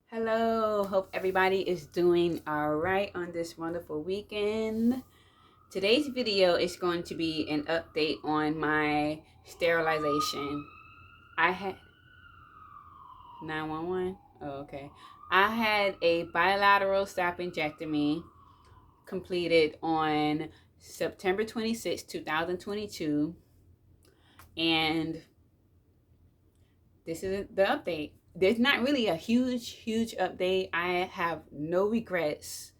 Hello, hope everybody is doing all right on this wonderful weekend. Today's video is going to be an update on my sterilization. I had 911. Oh, okay. I had a bilateral salpingectomy completed on September 26, 2022, and this is the update. There's not really a huge update. I have no regrets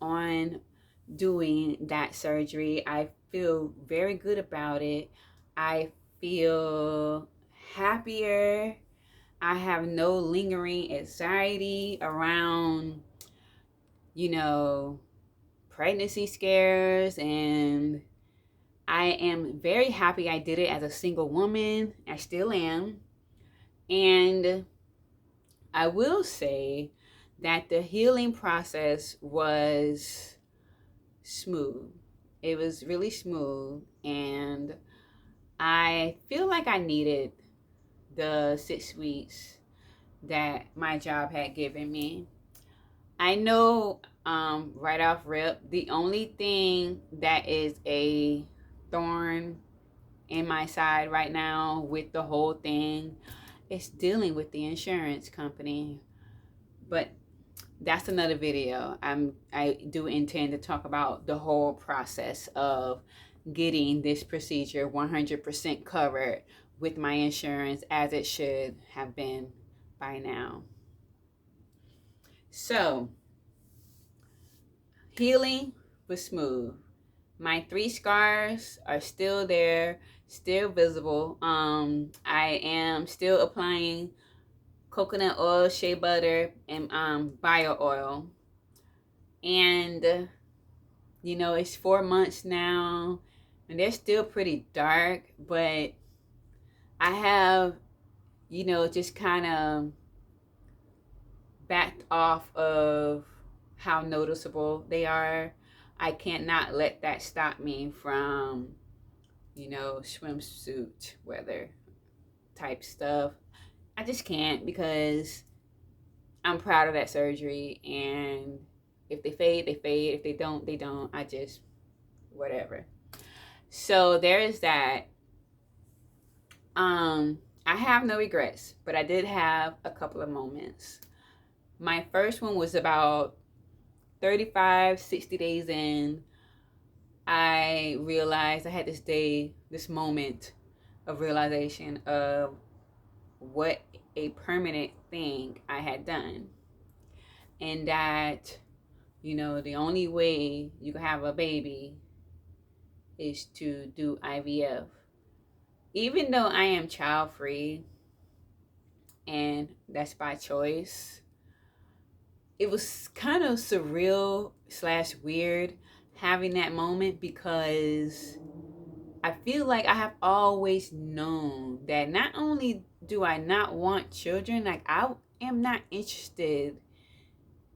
on doing that surgery. I feel very good about it. I feel happier. I have no lingering anxiety around, you know, pregnancy scares, and I am very happy I did it as a single woman. I still am. And I will say that the healing process was smooth. It was really smooth, and I feel like I needed the 6 weeks that my job had given me. I know right off rip, the only thing that is a thorn in my side right now with the whole thing is dealing with the insurance company. But that's another video. I do intend to talk about the whole process of getting this procedure 100% covered with my insurance as it should have been by now. So, healing was smooth. My 3 scars are still there, still visible. I am still applying coconut oil, shea butter, and bio oil. And it's 4 months now, and they're still pretty dark, but I have, just kind of backed off of how noticeable they are. I cannot let that stop me from, swimsuit weather type stuff. I just can't, because I'm proud of that surgery, and if they fade, they fade. If they don't, they don't. I just, whatever. So there is that. I have no regrets, but I did have a couple of moments. My first one was about 35, 60 days in. I realized I had this moment of realization of what a permanent thing I had done. And that, the only way you can have a baby is to do IVF. Even though I am child free, and that's by choice, it was kind of surreal / weird having that moment, because I feel like I have always known that not only do I not want children, like I am not interested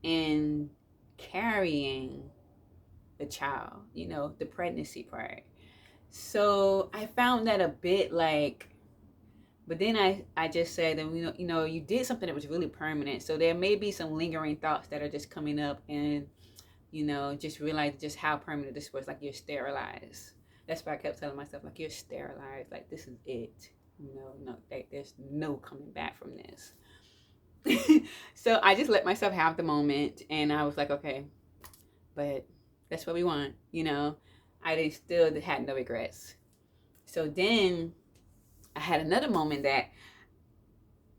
in carrying a child, the pregnancy part. So I found that a bit like, but then I just said that, you did something that was really permanent. So there may be some lingering thoughts that are just coming up, and, just realize just how permanent this was. Like, you're sterilized. That's why I kept telling myself, like, you're sterilized. Like, this is it. No, like, there's no coming back from this. So I just let myself have the moment, and I was like, okay, but that's what we want, I still had no regrets. So then I had another moment that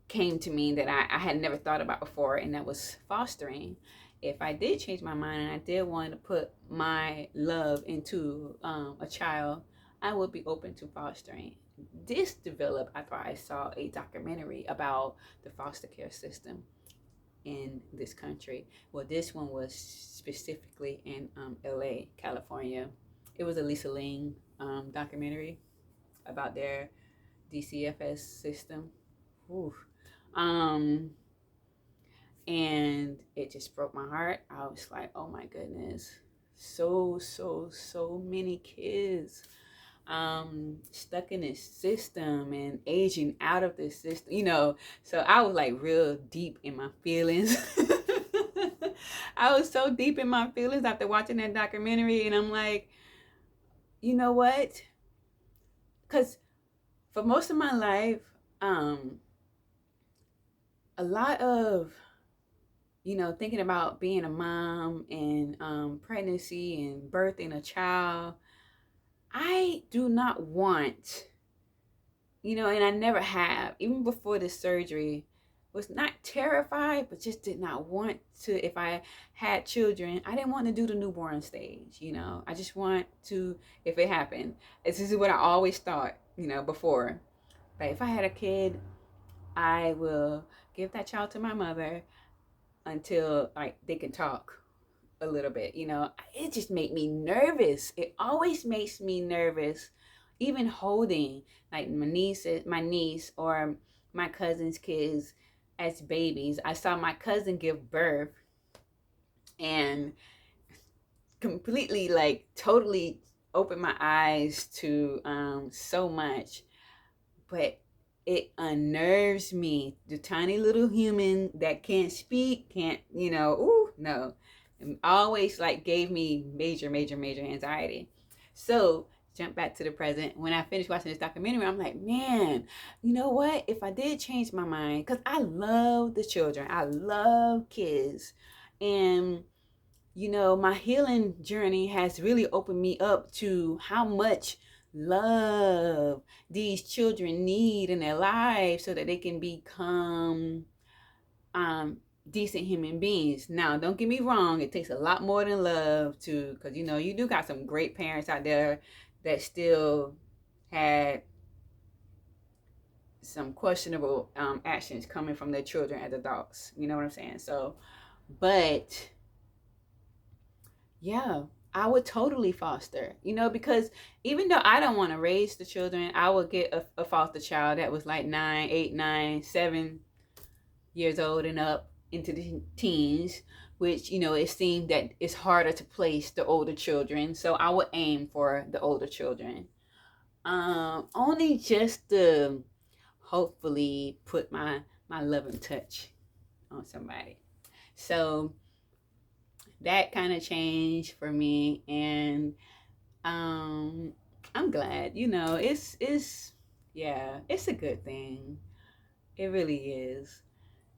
came to me that I had never thought about before, and that was fostering. If I did change my mind and I did want to put my love into a child, I would be open to fostering. This developed after I saw a documentary about the foster care system in this country. Well, this one was specifically in LA, California. It was a Lisa Ling documentary about their DCFS system. Ooh. Um, and it just broke my heart. I was like, oh my goodness, so many kids stuck in this system and aging out of this system, you know. So I was like real deep in my feelings. I was so deep in my feelings after watching that documentary, and I'm like, you know what? Because for most of my life, um, a lot of, you know, thinking about being a mom and pregnancy and birthing a child, I do not want, you know, and I never have, even before the surgery, was not terrified, but just did not want to. If I had children, I didn't want to do the newborn stage, you know. I just want to, if it happened, this is what I always thought, you know, before. But if I had a kid, I will give that child to my mother until like they can talk a little bit, you know. It just made me nervous. It always makes me nervous, even holding like my niece or my cousin's kids as babies. I saw my cousin give birth and completely, like, totally opened my eyes to so much. But it unnerves me, the tiny little human that can't speak, can't, you know. Ooh, no. It always like gave me major, major, major anxiety. So jump back to the present. When I finished watching this documentary, I'm like, man, you know what? If I did change my mind, because I love the children, I love kids, and you know, my healing journey has really opened me up to how much love these children need in their lives so that they can become um, decent human beings. Now, don't get me wrong, it takes a lot more than love to, because you know, you do got some great parents out there that still had some questionable actions coming from their children as adults. You know what I'm saying? So, but yeah, I would totally foster, you know, because even though I don't want to raise the children, I would get a foster child that was like 9, 8, 9, 7 years old and up into the teens, which, you know, it seemed that it's harder to place the older children. So I would aim for the older children. Only just to hopefully put my loving touch on somebody. So that kind of changed for me, and um I'm glad, you know, it's yeah, it's a good thing. It really is.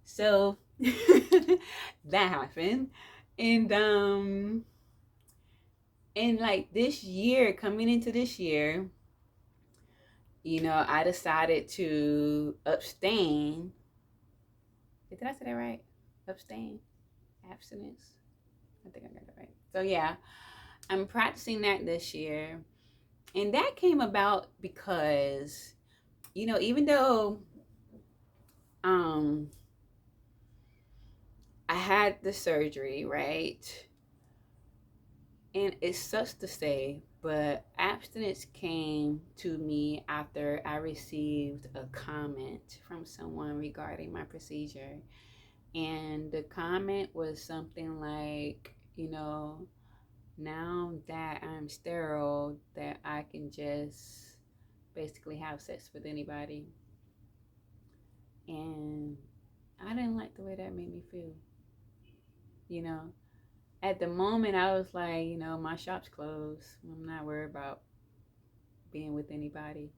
So that happened. And and like this year, coming into this year, you know, I decided to abstain. Did I say that right? Abstain? Abstinence? I think I got it right. So yeah, I'm practicing that this year. And that came about because, you know, even though um I had the surgery, right? And it sucks to say, but abstinence came to me after I received a comment from someone regarding my procedure. And the comment was something like, you know, now that I'm sterile, that I can just basically have sex with anybody. And I didn't like the way that made me feel. You know, at the moment, I was like, you know, my shop's closed. I'm not worried about being with anybody.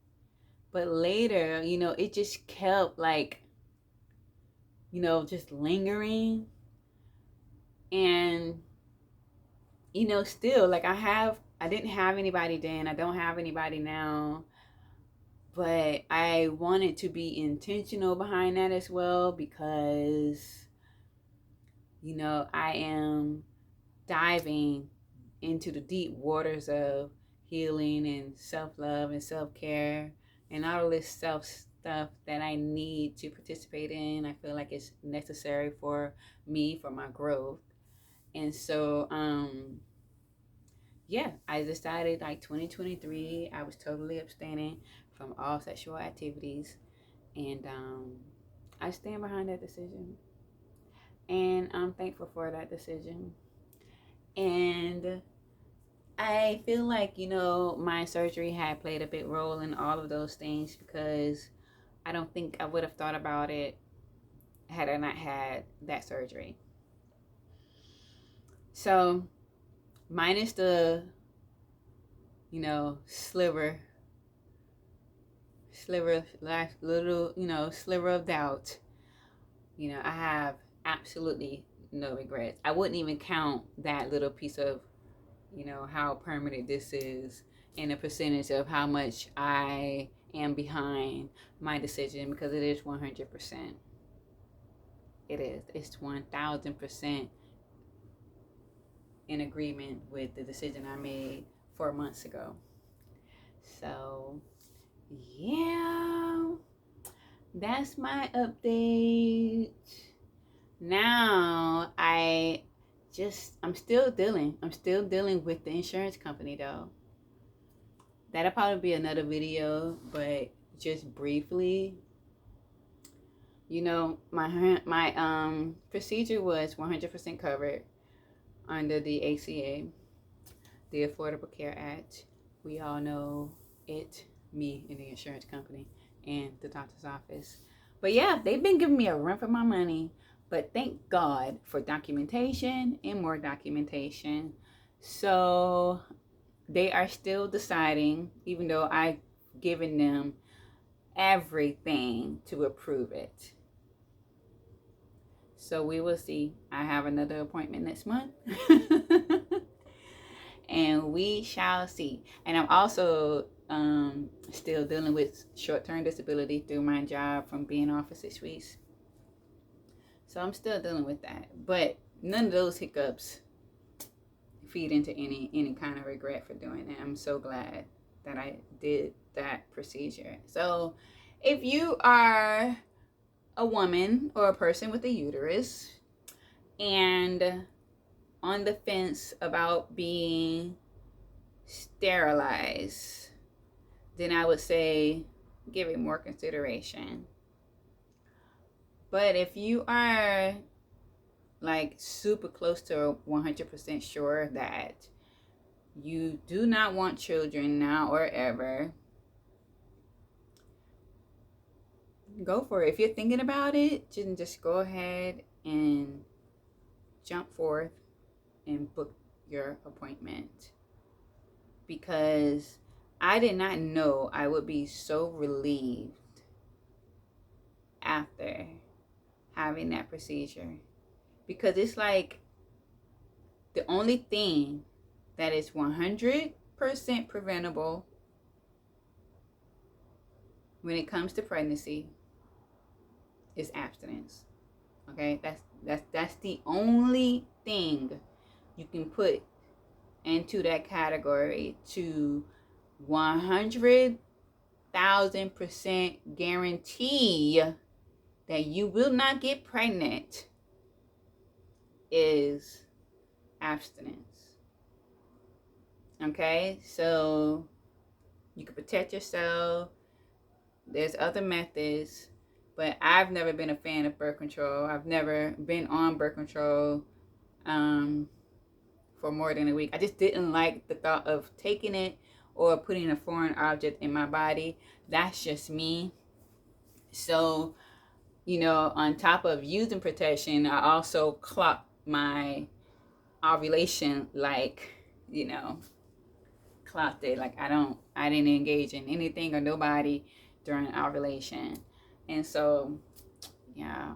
But later, you know, it just kept like, you know, just lingering. And, you know, still, like I didn't have anybody then. I don't have anybody now. But I wanted to be intentional behind that as well because, you know, I am diving into the deep waters of healing and self-love and self-care and all of this self stuff that I need to participate in. I feel like it's necessary for me, for my growth. And so yeah, I decided like 2023 I was totally abstaining from all sexual activities, and I stand behind that decision, and I'm thankful for that decision. And I feel like, you know, my surgery had played a big role in all of those things, because I don't think I would have thought about it had I not had that surgery. So, minus the, you know, last little, you know, sliver of doubt, you know, I have absolutely no regrets. I wouldn't even count that little piece of, you know, how permanent this is and a percentage of how much I am behind my decision, because it is 100%. It is. It's 1000% in agreement with the decision I made 4 months ago. So, yeah, that's my update. Now, I'm still dealing with the insurance company though. That'll probably be another video, but just briefly, you know, my procedure was 100% covered under the ACA, the Affordable Care Act. We all know it, me, and the insurance company, and the doctor's office. But yeah, they've been giving me a run for my money. But thank God for documentation and more documentation. So they are still deciding, even though I've given them everything to approve it. So we will see. I have another appointment next month. And we shall see. And I'm also still dealing with short-term disability through my job from being off for 6 weeks. So I'm still dealing with that. But none of those hiccups feed into any kind of regret for doing it. I'm so glad that I did that procedure. So if you are a woman or a person with a uterus and on the fence about being sterilized, then I would say give it more consideration. But if you are like super close to 100% sure that you do not want children now or ever, go for it. If you're thinking about it, just go ahead and jump forth and book your appointment, because I did not know I would be so relieved after having that procedure, because it's like the only thing that is 100% preventable when it comes to pregnancy is abstinence. Okay, that's the only thing you can put into that category to 100,000% guarantee that you will not get pregnant is abstinence. Okay, so you can protect yourself. There's other methods, but I've never been a fan of birth control. I've never been on birth control for more than a week. I just didn't like the thought of taking it or putting a foreign object in my body. That's just me. So, you know, on top of using protection, I also clocked my ovulation, like, you know, clocked it. Like I didn't engage in anything or nobody during ovulation. And so, yeah,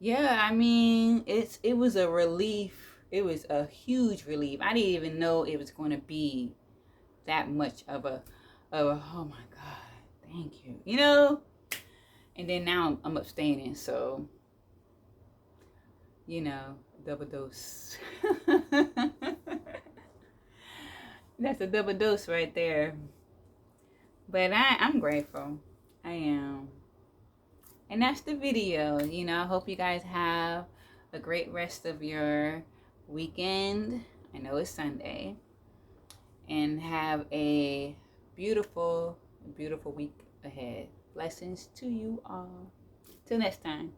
I mean, it was a relief. It was a huge relief. I didn't even know it was going to be that much of a oh my God, thank you, you know. And then now I'm abstaining, so, you know, double dose. That's a double dose right there. But I'm grateful. I am. And that's the video. You know, I hope you guys have a great rest of your weekend. I know it's Sunday. And have a beautiful, beautiful week ahead. Blessings to you all. Till next time.